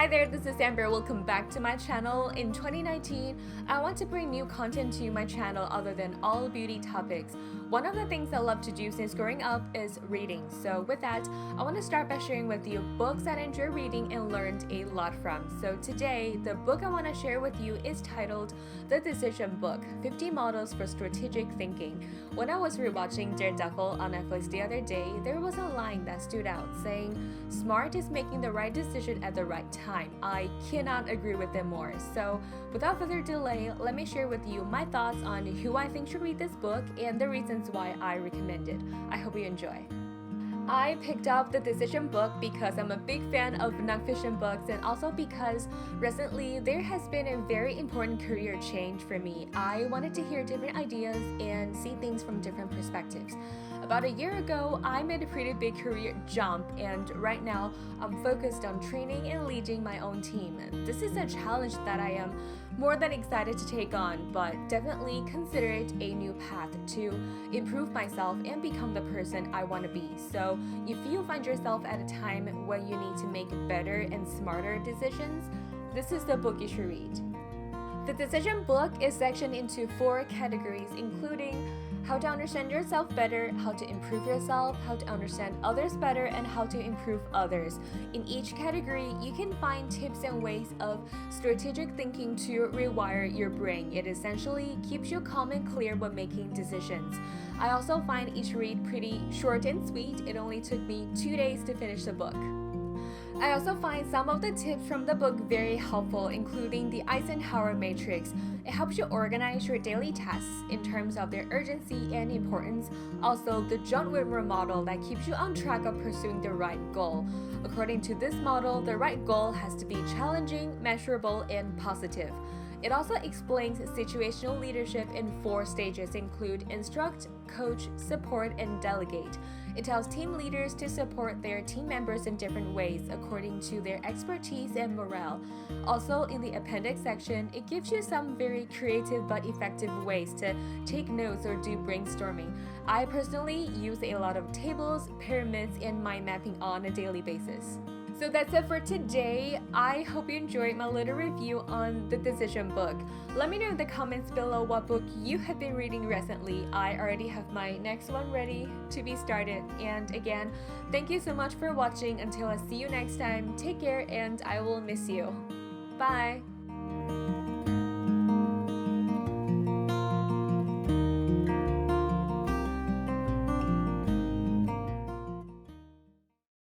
Hi there, this is Amber. Welcome back to my channel. In 2019, I want to bring new content to my channel other than all beauty topics. One of the things I love to do since growing up is reading. So with that, I want to start by sharing with you books that I enjoy reading and learned a lot from. So today, the book I want to share with you is titled The Decision Book, 50 Models for Strategic Thinking. When I was rewatching Daredevil on Netflix the other day, there was a line that stood out saying, "Smart is making the right decision at the right time." I cannot agree with them more. So without further delay, let me share with you my thoughts on who I think should read this book and the reasons why I recommend it. I hope you enjoy. I picked up The Decision Book because I'm a big fan of nonfiction books and also because recently there has been a very important career change for me. I wanted to hear different ideas and see things from different perspectives. About a year ago, I made a pretty big career jump, and right now I'm focused on training and leading my own team. This is a challenge that I am more than excited to take on, but definitely consider it a new path to improve myself and become the person I want to be. So if you find yourself at a time when you need to make better and smarter decisions, this is the book you should read. The Decision Book is sectioned into 4 categories, including how to understand yourself better, how to improve yourself, how to understand others better, and how to improve others. In each category, you can find tips and ways of strategic thinking to rewire your brain. It essentially keeps you calm and clear when making decisions. I also find each read pretty short and sweet. It only took me 2 days to finish the book. I also find some of the tips from the book very helpful, including the Eisenhower matrix. It helps you organize your daily tasks in terms of their urgency and importance. Also, the John Whitmer model that keeps you on track of pursuing the right goal. According to this model, the right goal has to be challenging, measurable, and positive. It also explains situational leadership in 4 stages, include instruct, coach, support, and delegate. It tells team leaders to support their team members in different ways according to their expertise and morale. Also, in the appendix section, it gives you some very creative but effective ways to take notes or do brainstorming. I personally use a lot of tables, pyramids, and mind mapping on a daily basis. So that's it for today. I hope you enjoyed my little review on The Decision Book. Let me know in the comments below what book you have been reading recently. I already have my next one ready to be started. And again, thank you so much for watching. Until I see you next time, take care and I will miss you. Bye!